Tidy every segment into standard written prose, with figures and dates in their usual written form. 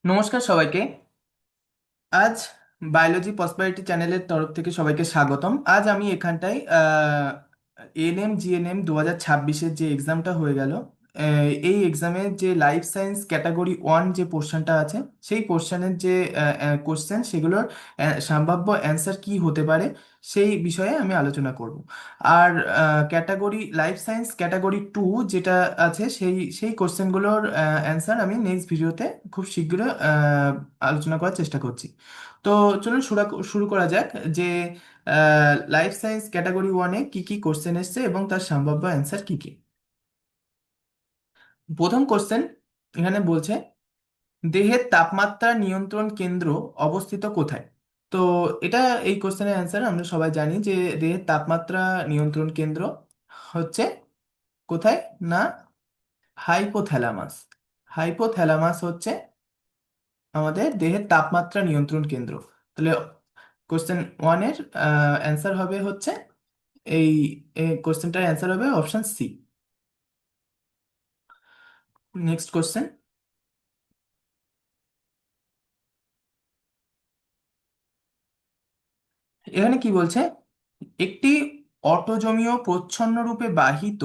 নমস্কার সবাইকে। আজ বায়োলজি পসিবিলিটি চ্যানেলের তরফ থেকে সবাইকে স্বাগতম। আজ আমি এখানটায় এএনএম জিএনএম 2026-এর যে এক্সামটা হয়ে গেল, এই এক্সামের যে লাইফ সায়েন্স ক্যাটাগরি ওয়ান যে পোর্শনটা আছে, সেই পোর্শনের যে কোশ্চেন, সেগুলোর সম্ভাব্য অ্যান্সার কি হতে পারে সেই বিষয়ে আমি আলোচনা করব। আর category life science category two যেটা আছে, সেই সেই কোশ্চেনগুলোর অ্যান্সার আমি নেক্সট ভিডিওতে খুব শীঘ্র আলোচনা করার চেষ্টা করছি। তো চলুন শুরু শুরু করা যাক যে লাইফ সায়েন্স ক্যাটাগরি ওয়ানে কি কি কোশ্চেন এসছে এবং তার সম্ভাব্য অ্যান্সার কি কি। প্রথম কোশ্চেন এখানে বলছে, দেহের তাপমাত্রা নিয়ন্ত্রণ কেন্দ্র অবস্থিত কোথায়? তো এটা, এই কোশ্চেনের অ্যান্সার আমরা সবাই জানি যে দেহের তাপমাত্রা নিয়ন্ত্রণ কেন্দ্র হচ্ছে কোথায় না, হাইপোথ্যালামাস। হাইপোথ্যালামাস হচ্ছে আমাদের দেহের তাপমাত্রা নিয়ন্ত্রণ কেন্দ্র। তাহলে কোশ্চেন ওয়ানের অ্যান্সার হবে হচ্ছে এই কোশ্চেনটার অ্যান্সার হবে অপশন সি। নেক্সট কোশ্চেন, এখানে কি বলছে, একটি অটোজোমীয় প্রচ্ছন্নরূপে বাহিত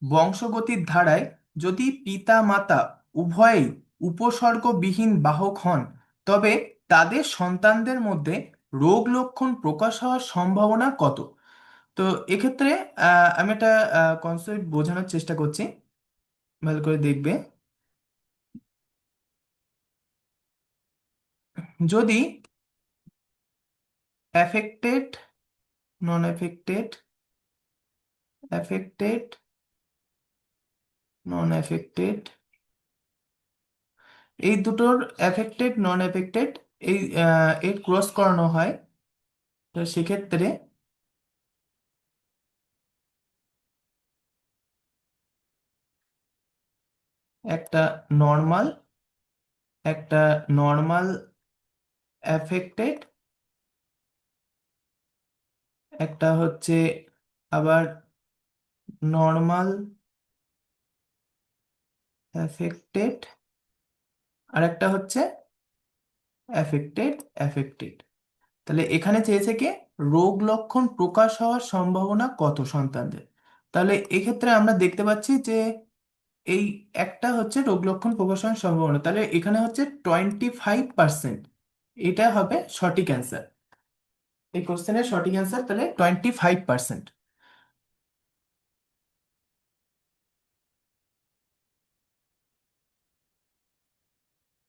বংশগতির ধারায় যদি পিতা মাতা উভয়েই উপসর্গবিহীন বাহক হন, তবে তাদের সন্তানদের মধ্যে রোগ লক্ষণ প্রকাশ হওয়ার সম্ভাবনা কত? তো এক্ষেত্রে আমি একটা কনসেপ্ট বোঝানোর চেষ্টা করছি, ভালো করে দেখবে। যদি অ্যাফেক্টেড, নন অ্যাফেক্টেড, অ্যাফেক্টেড, নন অ্যাফেক্টেড, এই দুটোর অ্যাফেক্টেড নন অ্যাফেক্টেড এই এর ক্রস করানো হয়, তো সেক্ষেত্রে একটা নর্মাল, একটা নর্মাল অ্যাফেক্টেড, একটা হচ্ছে আবার নর্মাল অ্যাফেক্টেড, আর একটা হচ্ছে অ্যাফেক্টেড অ্যাফেক্টেড। তাহলে এখানে চেয়েছে কি, রোগ লক্ষণ প্রকাশ হওয়ার সম্ভাবনা কত সন্তানদের। তাহলে এক্ষেত্রে আমরা দেখতে পাচ্ছি যে এই একটা হচ্ছে রোগ লক্ষণ প্রকাশ হওয়ার সম্ভাবনা, তাহলে এখানে হচ্ছে 25%। এটা হবে সঠিক অ্যান্সার, এই কোশ্চেনের সঠিক অ্যান্সার তাহলে 25%।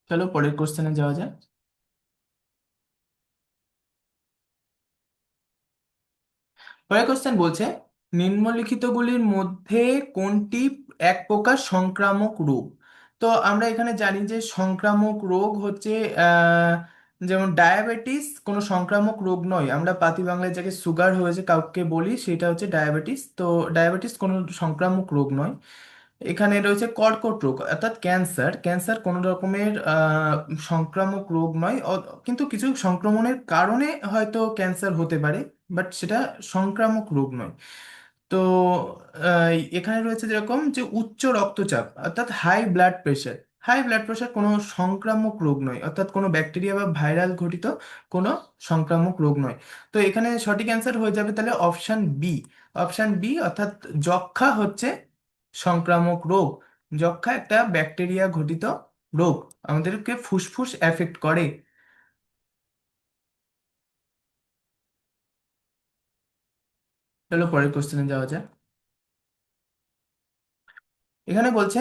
চলো পরের কোশ্চেনে যাওয়া যাক। পরের কোশ্চেন বলছে, নিম্নলিখিতগুলির মধ্যে কোনটি এক প্রকার সংক্রামক রোগ? তো আমরা এখানে জানি যে সংক্রামক রোগ হচ্ছে যেমন ডায়াবেটিস কোনো সংক্রামক রোগ নয়, আমরা পাতি বাংলায় যাকে সুগার হয়েছে কাউকে বলি সেটা হচ্ছে ডায়াবেটিস। তো ডায়াবেটিস কোনো সংক্রামক রোগ নয়। এখানে রয়েছে কর্কট রোগ অর্থাৎ ক্যান্সার, ক্যান্সার কোনো রকমের সংক্রামক রোগ নয়, কিন্তু কিছু সংক্রমণের কারণে হয়তো ক্যান্সার হতে পারে, বাট সেটা সংক্রামক রোগ নয়। তো এখানে রয়েছে যেরকম যে উচ্চ রক্তচাপ অর্থাৎ high blood pressure, high blood pressure কোনো সংক্রামক রোগ নয়, অর্থাৎ কোনো ব্যাকটেরিয়া বা ভাইরাল ঘটিত কোনো সংক্রামক রোগ নয়। তো এখানে সঠিক অ্যান্সার হয়ে যাবে তাহলে অপশন বি। অপশন বি অর্থাৎ যক্ষা হচ্ছে সংক্রামক রোগ। যক্ষা একটা ব্যাকটেরিয়া ঘটিত রোগ, আমাদেরকে ফুসফুস এফেক্ট করে। চলো পরের কোশ্চেনে যাওয়া যাক। এখানে বলছে,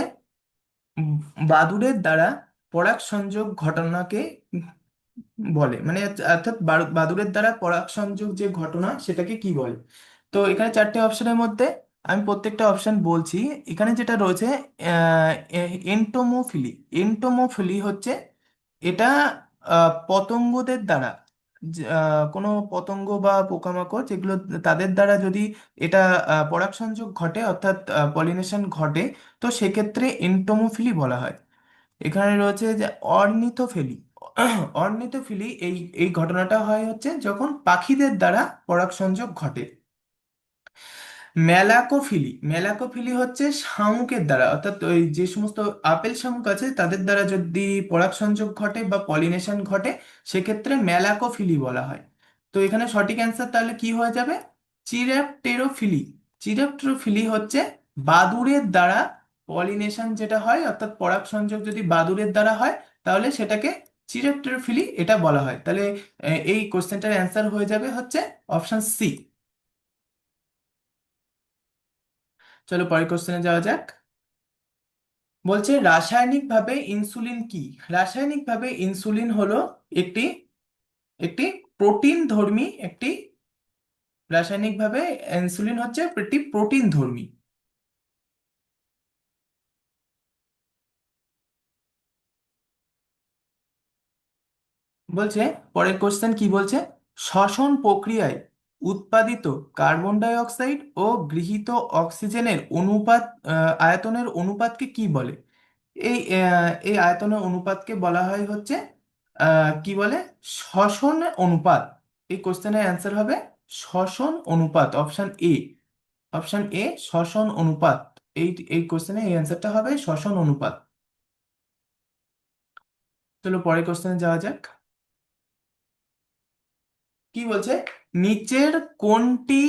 উম, বাদুড়ের দ্বারা পরাগ সংযোগ ঘটনাকে বলে, মানে অর্থাৎ বাদুড়ের দ্বারা পরাগ সংযোগ যে ঘটনা সেটাকে কি বলে? তো এখানে চারটে অপশনের মধ্যে আমি প্রত্যেকটা অপশন বলছি। এখানে যেটা রয়েছে এন্টোমোফিলি। এন্টোমোফিলি হচ্ছে এটা পতঙ্গদের দ্বারা কোনো পতঙ্গ বা পোকামাকড় যেগুলো, তাদের দ্বারা যদি এটা পরাগ সংযোগ ঘটে অর্থাৎ পলিনেশন ঘটে, তো সেক্ষেত্রে এন্টোমোফিলি বলা হয়। এখানে রয়েছে যে অর্নিথোফেলি। অর্নিথোফিলি এই এই ঘটনাটা হয় হচ্ছে যখন পাখিদের দ্বারা পরাগ সংযোগ ঘটে। ম্যালাকোফিলি হচ্ছে শামুকের দ্বারা, অর্থাৎ ওই যে সমস্ত আপেল শামুক আছে তাদের দ্বারা যদি পরাগ সংযোগ ঘটে বা পলিনেশন ঘটে, সেক্ষেত্রে ম্যালাকোফিলি বলা হয়। তো এখানে সঠিক অ্যান্সার তাহলে কি হয়ে যাবে? চিরপ্টেরোফিলি। চিরপ্টেরোফিলি হচ্ছে বাদুড়ের দ্বারা পলিনেশন যেটা হয়, অর্থাৎ পরাগ সংযোগ যদি বাদুড়ের দ্বারা হয়, তাহলে সেটাকে চিরপ্টেরোফিলি এটা বলা হয়। তাহলে এই কোশ্চেনটার অ্যান্সার হয়ে যাবে হচ্ছে অপশন সি। চলো পরের কোশ্চেনে যাওয়া যাক। বলছে রাসায়নিকভাবে ইনসুলিন কি? রাসায়নিকভাবে ইনসুলিন হলো একটি একটি প্রোটিন ধর্মী একটি রাসায়নিকভাবে ইনসুলিন হচ্ছে একটি প্রোটিন ধর্মী। বলছে পরের কোশ্চেন কি বলছে, শ্বসন প্রক্রিয়ায় উৎপাদিত কার্বন ডাই অক্সাইড ও গৃহীত অক্সিজেনের অনুপাত, আয়তনের অনুপাতকে কি বলে? এই আয়তনের অনুপাতকে বলা হয় হচ্ছে কি বলে? শ্বসন অনুপাত। এই কোশ্চেনের অ্যান্সার হবে শ্বসন অনুপাত, অপশন এ। অপশন এ শ্বসন অনুপাত। এই এই কোশ্চেনের এই অ্যান্সারটা হবে শ্বসন অনুপাত। চলো পরের কোশ্চেনে যাওয়া যাক। কি বলছে, নিচের কোনটি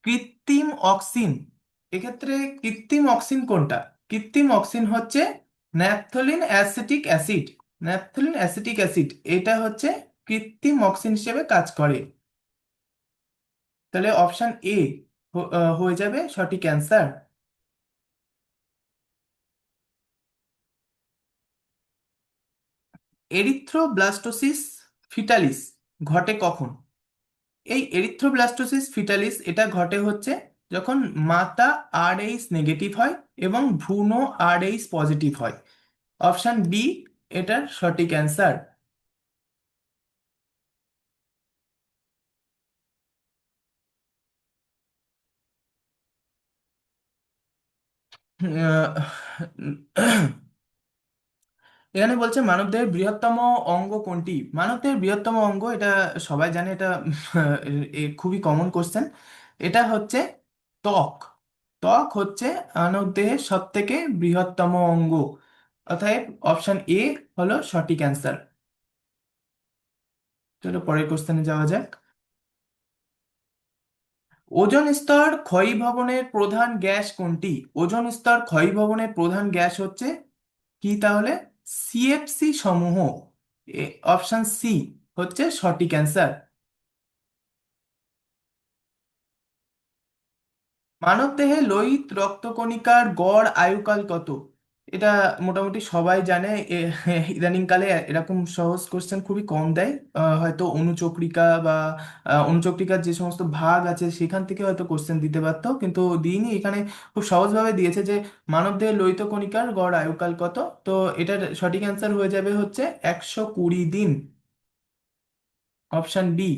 কৃত্রিম অক্সিন? এক্ষেত্রে কৃত্রিম অক্সিন কোনটা? কৃত্রিম অক্সিন হচ্ছে naphthalene acetic acid. Naphthalene acetic acid এটা হচ্ছে কৃত্রিম অক্সিন হিসেবে কাজ করে। তাহলে অপশন এ হয়ে যাবে সঠিক অ্যান্সার। এরিথ্রোব্লাস্টোসিস ফিটালিস ঘটে কখন? এই এরিথ্রোব্লাস্টোসিস ফিটালিস এটা ঘটে হচ্ছে যখন মাতা আরএইচ নেগেটিভ হয় এবং ভ্রূণ আরএইচ পজিটিভ হয়। অপশন বি এটার সঠিক অ্যান্সার। এখানে বলছে মানবদেহের বৃহত্তম অঙ্গ কোনটি? মানবদেহের বৃহত্তম অঙ্গ এটা সবাই জানে, এটা খুবই কমন কোশ্চেন। এটা হচ্ছে ত্বক। ত্বক হচ্ছে মানবদেহের সব থেকে বৃহত্তম অঙ্গ। অতএব অপশন এ হলো সঠিক অ্যান্সার। চলো পরের কোশ্চেনে যাওয়া যাক। ওজোন স্তর ক্ষয়ীভবনের প্রধান গ্যাস কোনটি? ওজোন স্তর ক্ষয়ীভবনের প্রধান গ্যাস হচ্ছে কি তাহলে? সিএফসি সমূহ। অপশন সি হচ্ছে সঠিক অ্যান্সার। মানবদেহে লোহিত রক্তকণিকার গড় আয়ুকাল কত? এটা মোটামুটি সবাই জানে। ইদানিং কালে এরকম সহজ কোশ্চেন খুবই কম দেয়। হয়তো অনুচক্রিকা বা অনুচক্রিকার যে সমস্ত ভাগ আছে সেখান থেকে হয়তো কোশ্চেন দিতে পারতো, কিন্তু দিইনি। এখানে খুব সহজভাবে দিয়েছে যে মানবদেহের লোহিত কণিকার গড় আয়ুকাল কত। তো এটার সঠিক অ্যান্সার হয়ে যাবে হচ্ছে 120 দিন। অপশন বি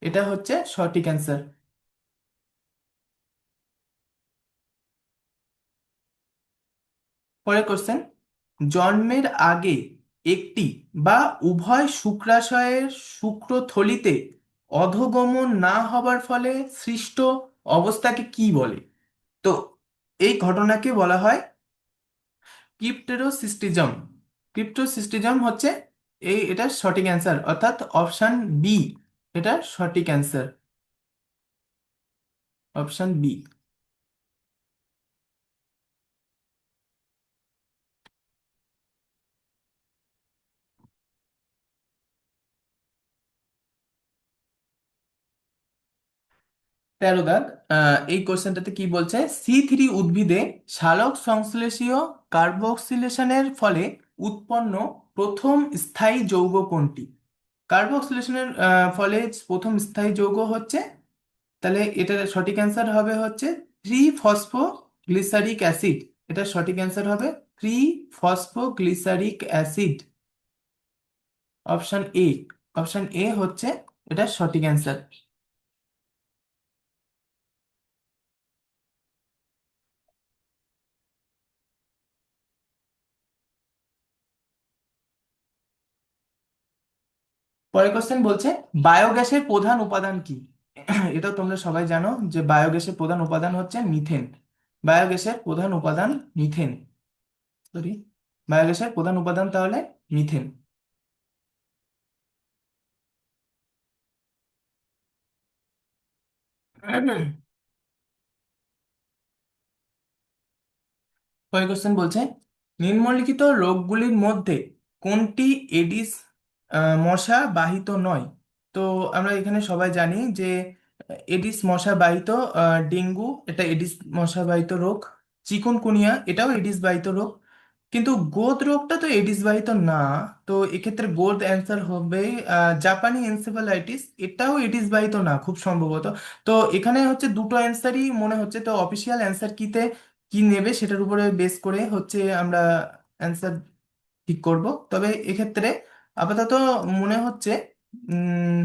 এটা হচ্ছে সঠিক অ্যান্সার। পরের কোশ্চেন, জন্মের আগে একটি বা উভয় শুক্রাশয়ের শুক্রথলিতে অধঃগমন না হবার ফলে সৃষ্ট অবস্থাকে কি বলে? তো এই ঘটনাকে বলা হয় ক্রিপ্টোসিস্টিজম। ক্রিপ্টোসিস্টিজম হচ্ছে এটার সঠিক অ্যান্সার, অর্থাৎ অপশন বি এটার সঠিক অ্যান্সার। Option B. তেরো দাগ। এই কোশ্চেনটাতে কি বলছে, সি3 উদ্ভিদে সালোক সংশ্লেষীয় কার্বক্সিলেশনের ফলে উৎপন্ন প্রথম স্থায়ী যৌগ কোনটি? কার্বক্সিলেশনের ফলে প্রথম স্থায়ী যৌগ হচ্ছে, তাহলে এটার সঠিক অ্যান্সার হবে হচ্ছে 3 ফসফোগ্লিসারিক অ্যাসিড। এটার সঠিক অ্যান্সার হবে 3 phosphoglyceric acid. Option A. Option A হচ্ছে এটার সঠিক অ্যান্সার। পরের কোশ্চেন বলছে বায়োগ্যাসের প্রধান উপাদান কি? এটাও তোমরা সবাই জানো যে বায়োগ্যাসের প্রধান উপাদান হচ্ছে মিথেন। বায়োগ্যাসের প্রধান উপাদান মিথেন। সরি, বায়োগ্যাসের প্রধান উপাদান তাহলে মিথেন। পরের কোশ্চেন বলছে, নিম্নলিখিত রোগগুলির মধ্যে কোনটি এডিস মশা বাহিত নয়? তো আমরা এখানে সবাই জানি যে এডিস মশা বাহিত ডেঙ্গু এটা এডিস মশা বাহিত রোগ। চিকুনকুনিয়া এটাও এডিস বাহিত রোগ। কিন্তু গোদ রোগটা তো এডিস বাহিত না। তো এক্ষেত্রে গোদ অ্যান্সার হবে। জাপানি এনসেফালাইটিস এটাও এডিস বাহিত না খুব সম্ভবত। তো এখানে হচ্ছে দুটো অ্যান্সারই মনে হচ্ছে। তো অফিসিয়াল অ্যান্সার কিতে কি নেবে সেটার উপরে বেস করে হচ্ছে আমরা অ্যান্সার ঠিক করব। তবে এক্ষেত্রে আপাতত মনে হচ্ছে উম,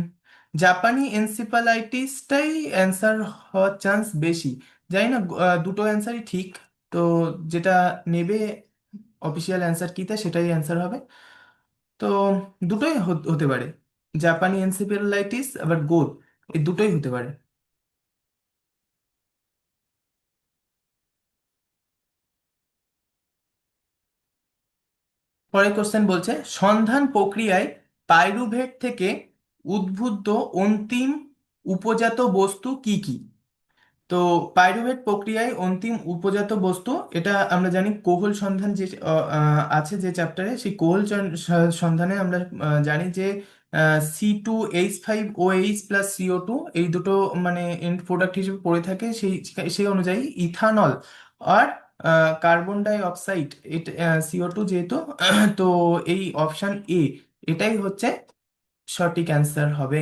জাপানি এনসিফালাইটিসটাই অ্যান্সার হওয়ার চান্স বেশি। জানি না, দুটো অ্যান্সারই ঠিক। তো যেটা নেবে অফিসিয়াল অ্যান্সার কিতে সেটাই অ্যান্সার হবে। তো দুটোই হতে পারে, জাপানি এনসিফালাইটিস আবার গোদ, এই দুটোই হতে পারে। পরের কোশ্চেন বলছে, সন্ধান প্রক্রিয়ায় পাইরুভেট থেকে উদ্ভূত অন্তিম উপজাত বস্তু কি কি? তো পাইরুভেট প্রক্রিয়ায় অন্তিম উপজাত বস্তু, এটা আমরা জানি কোহল সন্ধান যে আছে যে চ্যাপ্টারে, সেই কোহল সন্ধানে আমরা জানি যে C2H5OH+CO2 এই দুটো মানে এন্ড প্রোডাক্ট হিসেবে পড়ে থাকে। সেই সেই অনুযায়ী ইথানল আর কার্বন ডাই অক্সাইড, এটা CO2 যেহেতু, তো এই অপশন এ এটাই হচ্ছে সঠিক অ্যান্সার হবে।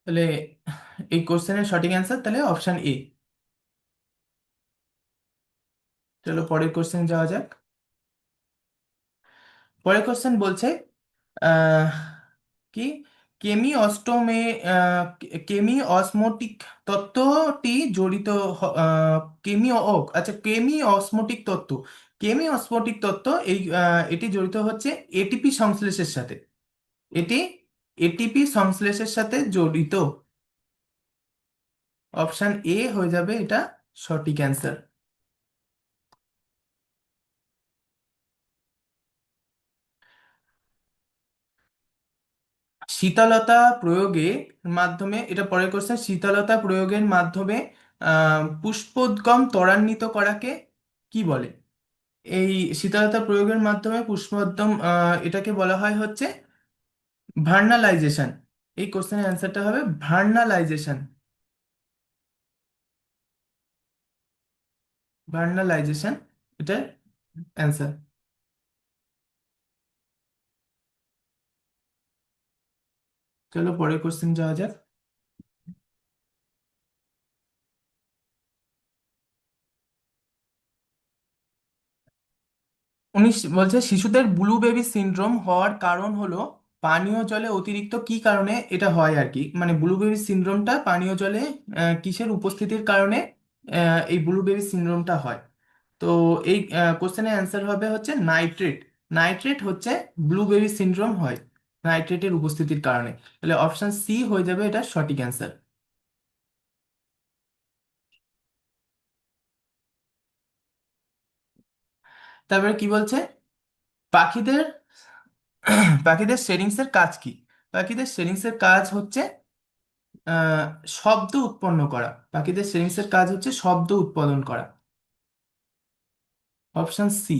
তাহলে এই কোশ্চেনের সঠিক অ্যান্সার তাহলে অপশন এ। চলো পরের কোশ্চেন যাওয়া যাক। পরের কোশ্চেন বলছে, আহ, কি কেমি অষ্টমে কেমি অসমোটিক তত্ত্বটি জড়িত কেমি ও আচ্ছা, কেমি অসমোটিক তত্ত্ব, কেমি অসমোটিক তত্ত্ব এই এটি জড়িত হচ্ছে এটিপি সংশ্লেষের সাথে। এটি এটিপি সংশ্লেষের সাথে জড়িত। অপশন এ হয়ে যাবে এটা সঠিক অ্যান্সার। শীতলতা প্রয়োগের মাধ্যমে, এটা পরের কোশ্চেন, শীতলতা প্রয়োগের মাধ্যমে পুষ্পোদ্গম ত্বরান্বিত করাকে কি বলে? এই শীতলতা প্রয়োগের মাধ্যমে পুষ্পোদ্গম এটাকে বলা হয় হচ্ছে ভার্নালাইজেশন। এই কোশ্চেনের অ্যান্সারটা হবে ভার্নালাইজেশন। ভার্নালাইজেশন এটার অ্যান্সার। চলো পরের কোশ্চেন যাওয়া যাক। 19 বলছে, শিশুদের ব্লু বেবি সিনড্রোম হওয়ার কারণ হলো পানীয় জলে অতিরিক্ত কি কারণে এটা হয় আর কি, মানে ব্লু বেবি সিনড্রোমটা পানীয় জলে কিসের উপস্থিতির কারণে এই ব্লু বেবি সিনড্রোমটা হয়? তো এই কোশ্চেনের অ্যান্সার হবে হচ্ছে নাইট্রেট। নাইট্রেট হচ্ছে ব্লু বেবি সিনড্রোম হয় নাইট্রেটের উপস্থিতির কারণে। তাহলে অপশন সি হয়ে যাবে এটা সঠিক অ্যান্সার। তারপরে কি বলছে, পাখিদের পাখিদের সেটিংস এর কাজ কি? পাখিদের সেটিংস এর কাজ হচ্ছে আহ, শব্দ উৎপন্ন করা। পাখিদের সেটিংস এর কাজ হচ্ছে শব্দ উৎপাদন করা। Option C.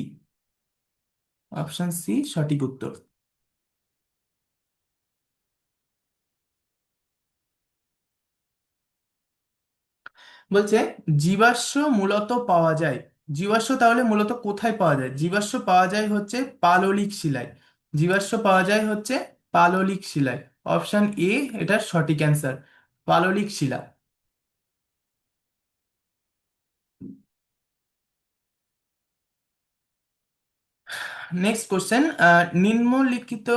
অপশন সি সঠিক উত্তর। বলছে, জীবাশ্ম মূলত পাওয়া যায়। জীবাশ্ম তাহলে মূলত কোথায় পাওয়া যায়? জীবাশ্ম পাওয়া যায় হচ্ছে পাললিক শিলায়। জীবাশ্ম পাওয়া যায় হচ্ছে পাললিক শিলায়। অপশন এ এটার সঠিক অ্যান্সার, পাললিক শিলা। নেক্সট কোশ্চেন, নিম্নলিখিত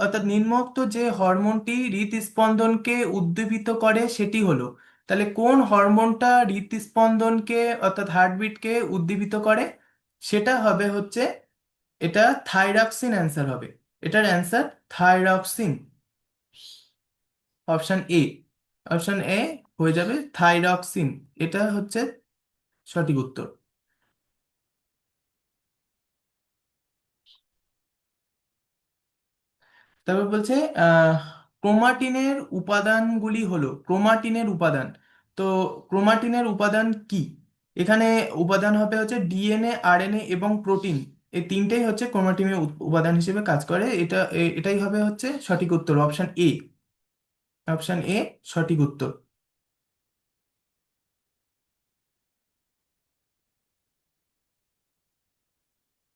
অর্থাৎ নিম্নোক্ত যে হরমোনটি হৃদস্পন্দনকে উদ্দীপিত করে সেটি হলো, তাহলে কোন হরমোনটা হৃদস্পন্দনকে অর্থাৎ হার্টবিটকে উদ্দীপিত করে? সেটা হবে হচ্ছে এটা থাইরক্সিন অ্যান্সার হবে। এটার answer thyroxine. Option A. Option A হয়ে যাবে থাইরক্সিন। এটা হচ্ছে সঠিক উত্তর। তারপর বলছে আহ ক্রোমাটিনের উপাদানগুলি হলো, ক্রোমাটিনের উপাদান। তো ক্রোমাটিনের উপাদান কি? এখানে উপাদান হবে হচ্ছে ডিএনএ, আরএনএ এবং প্রোটিন। এই তিনটেই হচ্ছে ক্রোমাটিনের উপাদান হিসেবে কাজ করে। এটাই হবে হচ্ছে সঠিক উত্তর, অপশন এ। অপশন এ সঠিক উত্তর।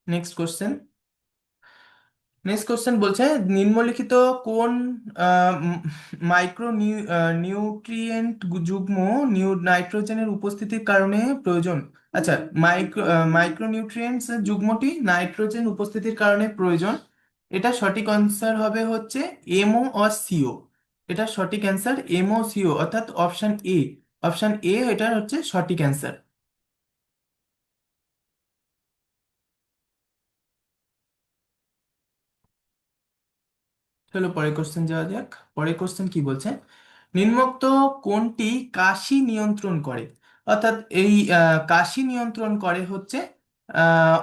Next question. নেক্সট কোশ্চেন বলছে নিম্নলিখিত কোন মাইক্রো নিউট্রিয়েন্ট যুগ্ম নাইট্রোজেনের উপস্থিতির কারণে প্রয়োজন? আচ্ছা, মাইক্রো নিউট্রিয়েন্টস যুগ্মটি নাইট্রোজেন উপস্থিতির কারণে প্রয়োজন। এটা সঠিক অ্যান্সার হবে হচ্ছে এমও ও সিও। এটা সঠিক অ্যান্সার এমও সিও, অর্থাৎ অপশন এ। অপশন এ এটা হচ্ছে সঠিক অ্যান্সার। চলো পরের কোশ্চেন যাওয়া যাক। পরের কোশ্চেন কি বলছে, নিম্নোক্ত কোনটি কাশি নিয়ন্ত্রণ করে? অর্থাৎ এই কাশি নিয়ন্ত্রণ করে হচ্ছে আহ,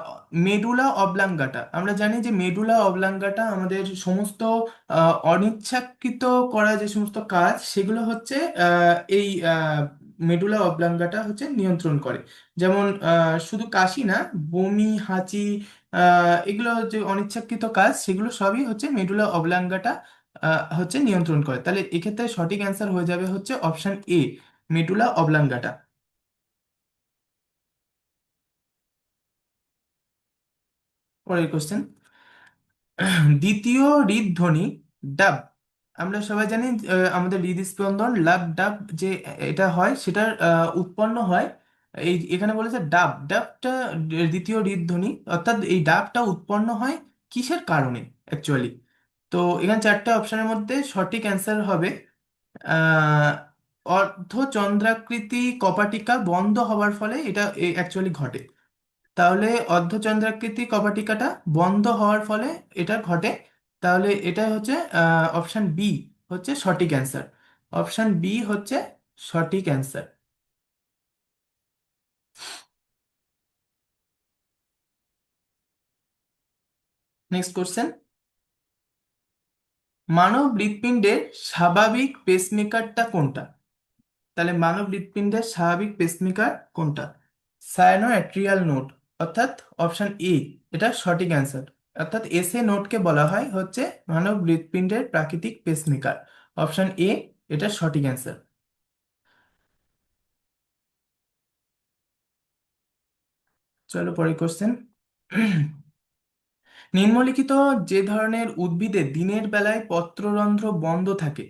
মেডুলা অবলাঙ্গাটা। আমরা জানি যে মেডুলা অবলাঙ্গাটা আমাদের সমস্ত অনিচ্ছাকৃত করা যে সমস্ত কাজ, সেগুলো হচ্ছে এই মেডুলা অবলাঙ্গাটা হচ্ছে নিয়ন্ত্রণ করে। যেমন শুধু কাশি না, বমি, হাঁচি, এগুলো যে অনিচ্ছাকৃত কাজ, সেগুলো সবই হচ্ছে মেডুলা অবলাঙ্গাটা হচ্ছে নিয়ন্ত্রণ করে। তাহলে এক্ষেত্রে সঠিক অ্যান্সার হয়ে যাবে হচ্ছে অপশন এ, মেডুলা অবলাঙ্গাটা। পরের কোশ্চেন, দ্বিতীয় হৃদধ্বনি ডাব। আমরা সবাই জানি আমাদের হৃদস্পন্দন লাভ ডাব যে এটা হয়, সেটার উৎপন্ন হয় এই, এখানে বলেছে ডাব। ডাবটা দ্বিতীয় হৃদধ্বনি, অর্থাৎ এই ডাবটা উৎপন্ন হয় কিসের কারণে অ্যাকচুয়ালি? তো এখানে চারটে অপশনের মধ্যে সঠিক অ্যান্সার হবে আহ অর্ধচন্দ্রাকৃতি কপাটিকা বন্ধ হওয়ার ফলে এটা অ্যাকচুয়ালি ঘটে। তাহলে অর্ধচন্দ্রাকৃতি কপাটিকাটা বন্ধ হওয়ার ফলে এটা ঘটে। তাহলে এটা হচ্ছে অপশন বি হচ্ছে সঠিক অ্যান্সার। অপশন বি হচ্ছে সঠিক অ্যান্সার। নেক্সট কোশ্চেন, মানব হৃৎপিণ্ডের স্বাভাবিক পেসমেকারটা কোনটা? তাহলে মানব হৃৎপিণ্ডের স্বাভাবিক পেসমেকার কোনটা? সায়ানো অ্যাট্রিয়াল নোড, অর্থাৎ অপশন এ এটা সঠিক অ্যান্সার। অর্থাৎ এসএ নোডকে বলা হয় হচ্ছে মানব হৃৎপিণ্ডের প্রাকৃতিক পেসমেকার। অপশন এ এটা সঠিক অ্যান্সার। চলো পরের কোশ্চেন। নিম্নলিখিত যে ধরনের উদ্ভিদে দিনের বেলায় পত্ররন্ধ্র বন্ধ থাকে,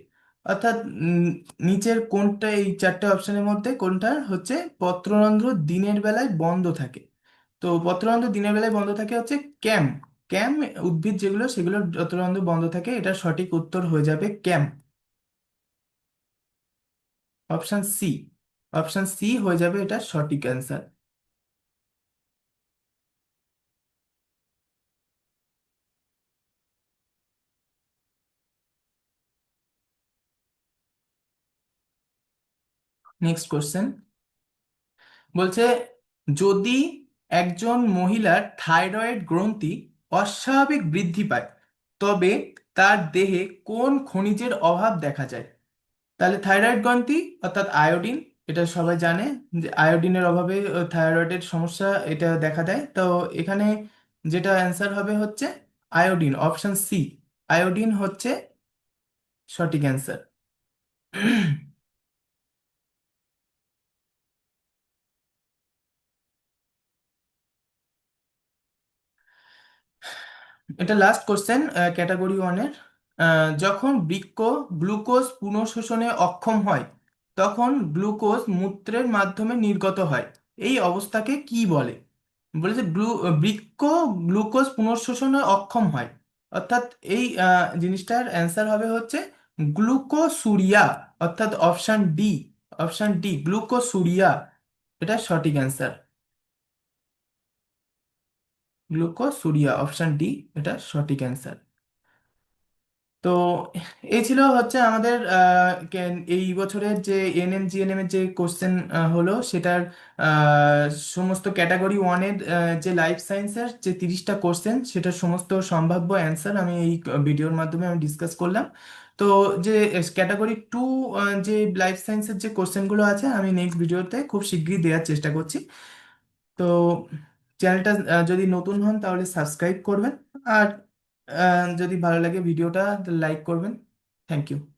অর্থাৎ উম, নিচের কোনটা, এই চারটে অপশনের মধ্যে কোনটা হচ্ছে পত্ররন্ধ্র দিনের বেলায় বন্ধ থাকে? তো পত্ররন্ধ্র দিনের বেলায় বন্ধ থাকে হচ্ছে ক্যাম। ক্যাম উদ্ভিদ যেগুলো, সেগুলোর পত্ররন্ধ্র বন্ধ থাকে। এটা সঠিক উত্তর হয়ে যাবে ক্যাম। Option C. অপশন সি হয়ে যাবে এটা সঠিক অ্যান্সার। নেক্সট কোশ্চেন বলছে, যদি একজন মহিলার থাইরয়েড গ্রন্থি অস্বাভাবিক বৃদ্ধি পায়, তবে তার দেহে কোন খনিজের অভাব দেখা যায়? তাহলে থাইরয়েড গ্রন্থি অর্থাৎ আয়োডিন, এটা সবাই জানে যে আয়োডিনের অভাবে থাইরয়েডের সমস্যা এটা দেখা দেয়। তো এখানে যেটা অ্যান্সার হবে হচ্ছে আয়োডিন, অপশন সি। আয়োডিন হচ্ছে সঠিক অ্যান্সার। এটা লাস্ট কোশ্চেন ক্যাটাগরি ওয়ানের। যখন বৃক্ক গ্লুকোজ পুনঃশোষণে অক্ষম হয়, তখন গ্লুকোজ মূত্রের মাধ্যমে নির্গত হয়। এই অবস্থাকে কি বলে? বলেছে বৃক্ক গ্লুকোজ পুনঃশোষণে অক্ষম হয়, অর্থাৎ এই জিনিসটার অ্যান্সার হবে হচ্ছে গ্লুকোসুরিয়া, অর্থাৎ option D. Option D glucosuria এটা সঠিক অ্যান্সার। গ্লুকোসুরিয়া অপশন ডি এটা সঠিক অ্যান্সার। তো এই ছিল হচ্ছে আমাদের এই বছরের যে এনএম জিএনএম এর যে কোশ্চেন হলো সেটার সমস্ত ক্যাটাগরি ওয়ানের যে লাইফ সায়েন্সের যে 30টা কোশ্চেন সেটার সমস্ত সম্ভাব্য অ্যান্সার আমি এই ভিডিওর মাধ্যমে আমি ডিসকাস করলাম। তো যে ক্যাটাগরি টু যে লাইফ সায়েন্সের যে কোশ্চেনগুলো আছে আমি নেক্সট ভিডিওতে খুব শীঘ্রই দেওয়ার চেষ্টা করছি। তো চ্যানেলটা যদি নতুন হন তাহলে সাবস্ক্রাইব করবেন, আর যদি ভালো লাগে ভিডিওটা লাইক করবেন। Thank you.